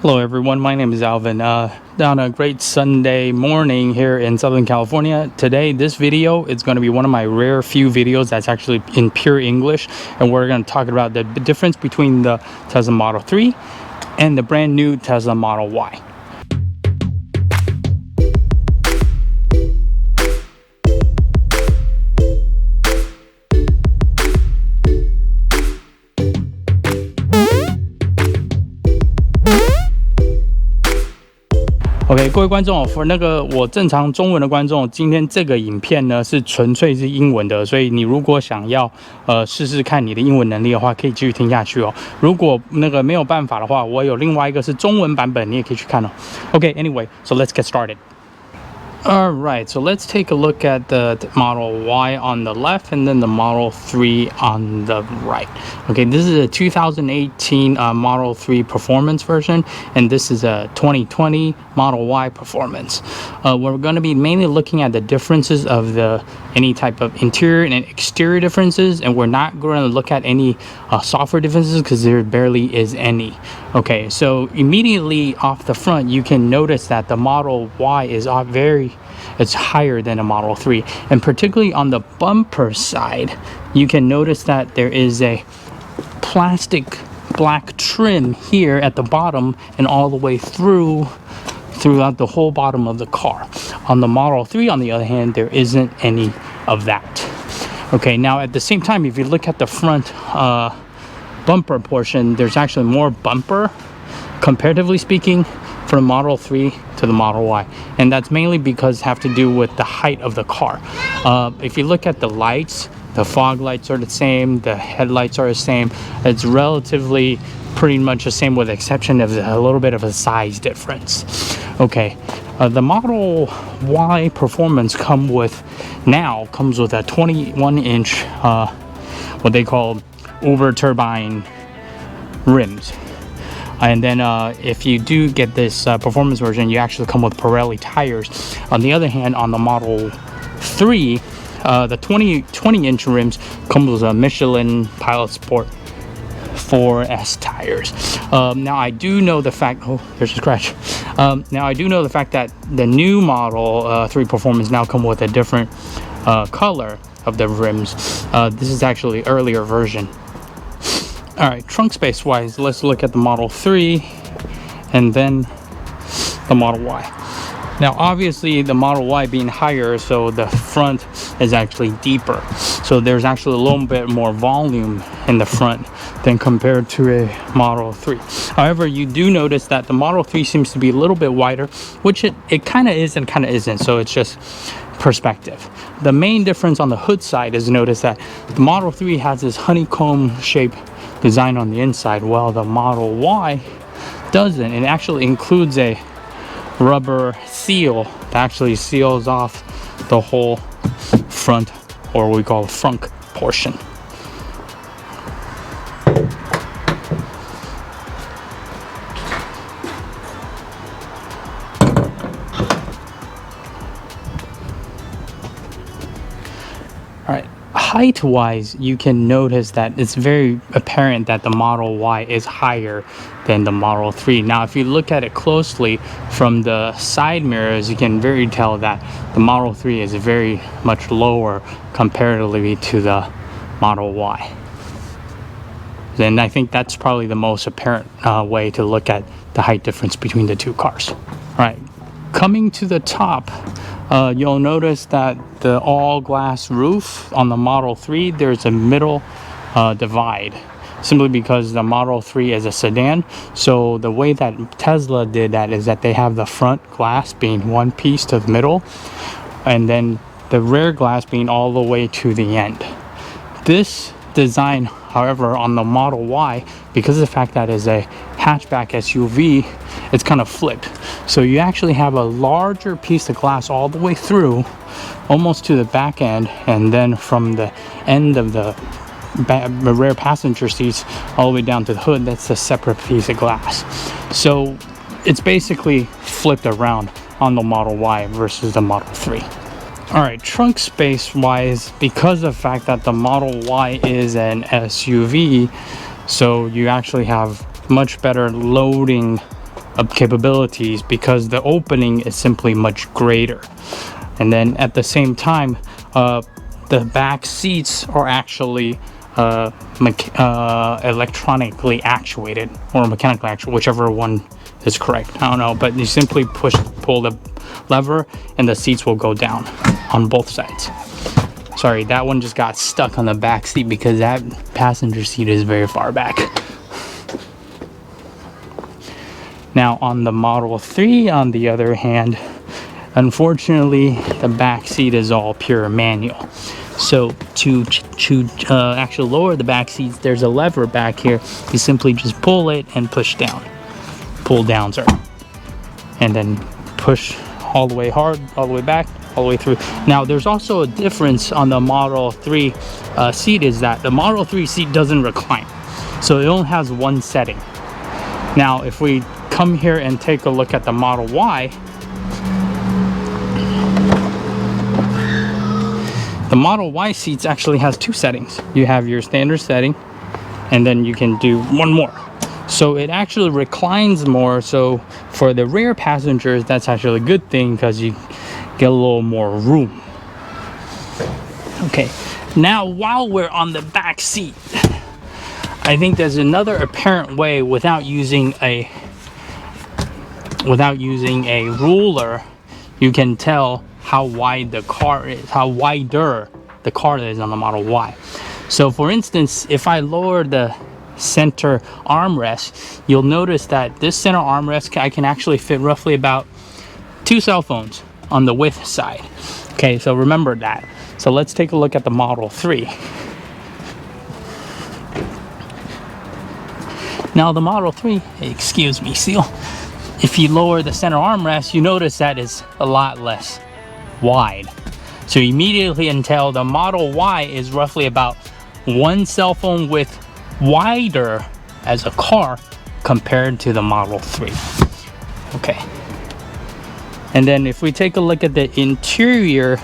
Hello everyone, my name is Alvin. On a great Sunday morning here in Southern California. Today, this video is going to be one of my rare few videos that's actually in pure English, and we're going to talk about the difference between the Tesla Model 3 and the brand new Tesla Model Y. OK， 各位观众，我正常中文的观众，今天这个影片呢是纯粹是英文的，所以你如果想要试试看你的英文能力的话，可以继续听下去哦。如果没有办法的话，我有另外一个是中文版本，你也可以去看哦。OK，anyway， so let's get started. Alright, so let's take a look at the Model Y on the left and then the Model 3 on the right. Okay, this is a 2018 Model 3 Performance version, and this is a 2020 Model Y Performance. We're going to be mainly looking at the differences of any type of interior and exterior differences, and we're not going to look at any software differences because there barely is any. Okay, so immediately off the front, you can notice that the Model Y is it's higher than a Model 3, and particularly on the bumper side, you can notice that there is a plastic black trim here at the bottom and all the way throughout the whole bottom of the car. On the Model 3, on the other hand, there isn't any of that. Okay, now at the same time, if you look at the front bumper portion, there's actually more bumper, comparatively speaking, from the Model 3 to the Model Y, and that's mainly because have to do with the height of the car. If you look at the lights, the fog lights are the same, the headlights are the same. It's relatively pretty much the same with the exception of a little bit of a size difference. Okay, the Model Y Performance comes with a 21-inch what they call over turbine rims. And then if you do get this performance version, you actually come with Pirelli tires. On the other hand, on the Model 3, the 20-inch rims come with a Michelin Pilot Sport 4S tires. Now I do know the fact, oh, there's a scratch. Now I do know the fact that the new Model 3 Performance now come with a different color of the rims. This is actually an earlier version. Alright, trunk space wise, let's look at the Model 3 and then the Model Y. Now obviously the Model Y being higher, so the front is actually deeper. So there's actually a little bit more volume in the front than compared to a Model 3. However, you do notice that the Model 3 seems to be a little bit wider, which it kind of is and kind of isn't, so it's just perspective. The main difference on the hood side is notice that the Model 3 has this honeycomb shape design on the inside, while the Model Y doesn't. It actually includes a rubber seal that actually seals off the whole front, or we call frunk portion. Alright, height wise, you can notice that it's very apparent that the Model Y is higher than the Model 3. Now if you look at it closely from the side mirrors, you can very tell that the Model 3 is very much lower comparatively to the Model Y. And I think that's probably the most apparent way to look at the height difference between the two cars. Alright, coming to the top, you'll notice that the all-glass roof on the Model 3, there's a middle divide, simply because the Model 3 is a sedan. So the way that Tesla did that is that they have the front glass being one piece to the middle, and then the rear glass being all the way to the end. This design, however, on the Model Y, because of the fact that it's a hatchback SUV, it's kind of flipped. So you actually have a larger piece of glass all the way through, almost to the back end, and then from the end of the rear passenger seats all the way down to the hood, that's a separate piece of glass. So it's basically flipped around on the Model Y versus the Model 3. Alright, trunk space wise, because of the fact that the Model Y is an SUV, so you actually have much better loading capabilities because the opening is simply much greater. And then at the same time, the back seats are actually electronically actuated or mechanically actuated, whichever one is correct. I don't know, but you simply pull the lever and the seats will go down on both sides. Sorry, that one just got stuck on the back seat because that passenger seat is very far back. Now on the Model 3, on the other hand, unfortunately, the back seat is all pure manual. So to actually lower the back seats, there's a lever back here. You simply just pull it and push down. Pull down, sorry. And then push all the way hard, all the way back, all the way through. Now, there's also a difference on the Model 3 seat, is that the Model 3 seat doesn't recline. So it only has one setting. Now, if we come here and take a look at the Model Y, the Model Y seats actually has two settings. You have your standard setting, and then you can do one more. So it actually reclines more. So for the rear passengers, that's actually a good thing because you get a little more room. Okay, now while we're on the back seat, I think there's another apparent way without using a ruler, you can tell how wide the car is, how wider the car is on the Model Y. So for instance, if I lower the center armrest, you'll notice that this center armrest, I can actually fit roughly about 2 cell phones on the width side. Okay, so remember that. So let's take a look at the Model 3. Now the Model 3, excuse me, Seal. If you lower the center armrest, you notice that is a lot less wide. So immediately until the Model Y is roughly about 1 cell phone width wider as a car compared to the Model 3. Okay. And then if we take a look at the interior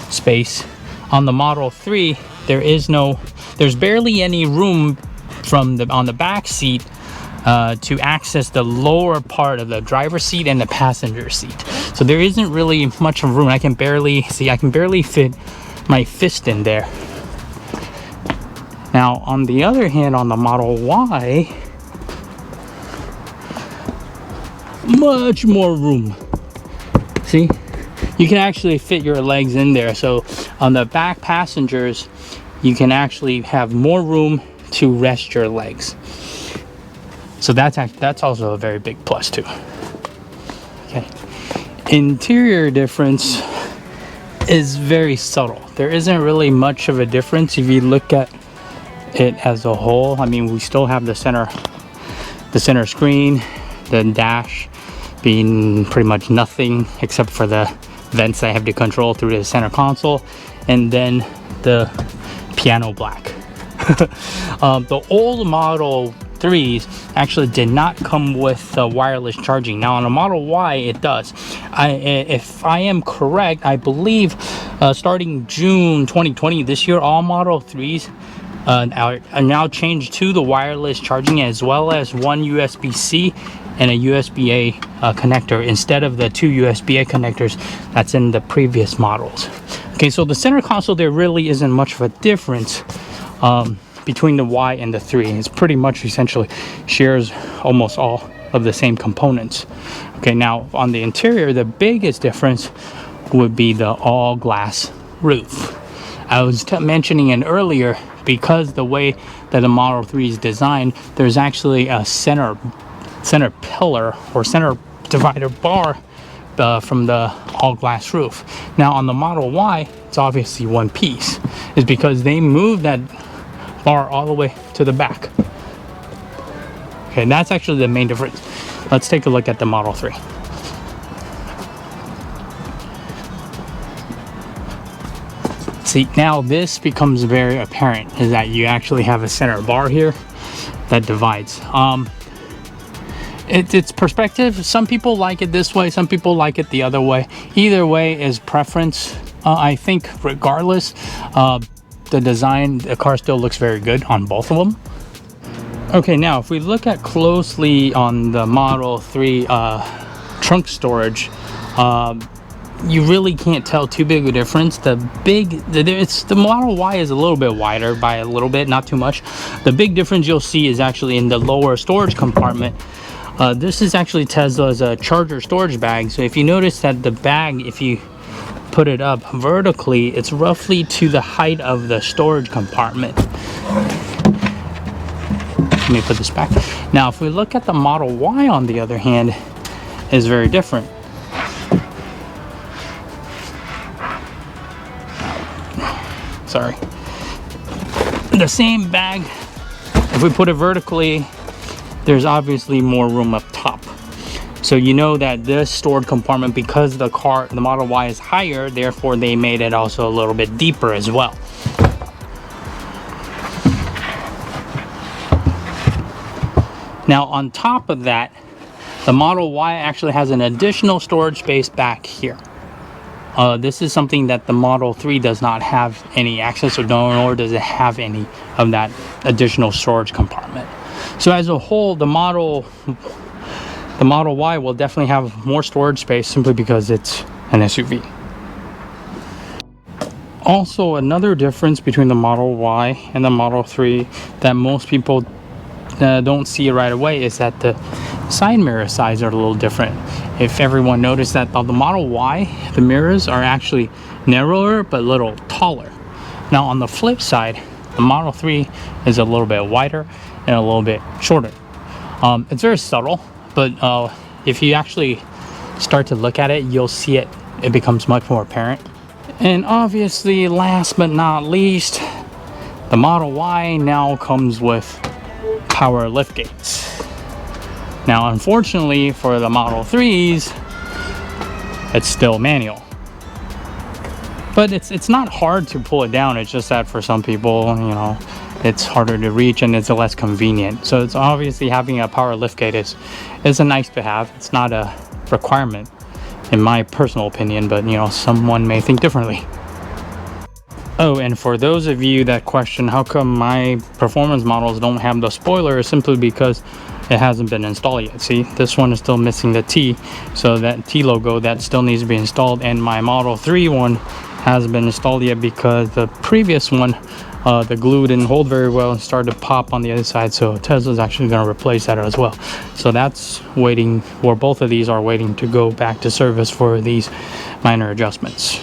space on the Model 3, there's barely any room on the back seat to access the lower part of the driver's seat and the passenger seat. So there isn't really much of room. I can barely fit my fist in there. Now on the other hand, on the Model Y, much more room. See, you can actually fit your legs in there. So on the back passengers, you can actually have more room to rest your legs. So that's also a very big plus too. Okay, interior difference is very subtle. There isn't really much of a difference if you look at it as a whole. I mean, we still have the center screen, the dash being pretty much nothing except for the vents I have to control through the center console, and then the piano black. The old Model 3s actually did not come with wireless charging. Now on a Model Y it does. If I am correct, I believe starting June 2020 this year, all Model 3s are now changed to the wireless charging, as well as one USB-C and a USB-A connector instead of the 2 USB-A connectors that's in the previous models. Okay, so the center console, there really isn't much of a difference between the Y and the 3. It's pretty much essentially shares almost all of the same components. Okay, now on the interior, the biggest difference would be the all glass roof. I was mentioning it earlier, because the way that the Model 3 is designed, there's actually a center pillar or center divider bar from the all glass roof. Now on the Model Y, it's obviously one piece. It's because they moved that bar all the way to the back. Okay, that's actually the main difference. Let's take a look at the Model 3. See, now this becomes very apparent, is that you actually have a center bar here that divides. It's perspective. Some people like it this way, some people like it the other way. Either way is preference. I think regardless, the design, the car still looks very good on both of them. Okay, now if we look at closely on the Model 3 trunk storage, you really can't tell too big of a difference. The Model Y is a little bit wider by a little bit, not too much. The big difference you'll see is actually in the lower storage compartment. This is actually Tesla's charger storage bag. So if you notice that the bag, if you put it up vertically, it's roughly to the height of the storage compartment. Let me put this back. Now, if we look at the Model Y, on the other hand, is very different. Sorry. The same bag, if we put it vertically, there's obviously more room up top. So you know that this storage compartment, because the Model Y is higher, therefore they made it also a little bit deeper as well. Now on top of that, the Model Y actually has an additional storage space back here. This is something that the Model 3 does not have any access to, nor does it have any of that additional storage compartment. So as a whole, the Model Y will definitely have more storage space simply because it's an SUV. Also, another difference between the Model Y and the Model 3 that most people don't see right away is that the side mirror size are a little different. If everyone noticed that on the Model Y, the mirrors are actually narrower but a little taller. Now on the flip side, the Model 3 is a little bit wider and a little bit shorter. It's very subtle, but if you actually start to look at it, you'll see it becomes much more apparent. And obviously, last but not least, the Model Y now comes with power liftgates. Now, unfortunately for the Model 3s, it's still manual. But it's not hard to pull it down. It's just that for some people, you know, it's harder to reach and it's less convenient. So it's obviously having a power liftgate is a nice to have. It's not a requirement in my personal opinion, but you know, someone may think differently. Oh, and for those of you that question how come my performance models don't have the spoiler, is simply because it hasn't been installed yet. See, this one is still missing the T, so that T logo, that still needs to be installed. And my Model 3 one hasn't been installed yet because the previous one, the glue didn't hold very well and started to pop on the other side. So Tesla's actually going to replace that as well. So that's waiting, or both of these are waiting to go back to service for these minor adjustments.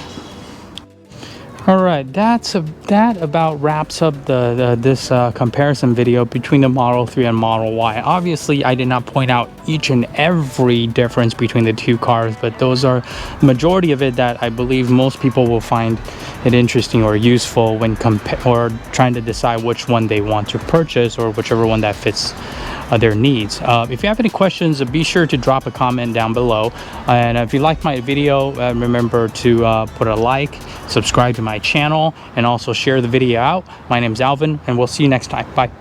All right, that about wraps up this comparison video between the Model 3 and Model Y. Obviously, I did not point out each and every difference between the two cars, but those are the majority of it that I believe most people will find it interesting or useful when or trying to decide which one they want to purchase, or whichever one that fits their needs. If you have any questions, be sure to drop a comment down below. And if you like my video, remember to put a like, subscribe to my channel, and also share the video out. My name's Alvin, and we'll see you next time. Bye.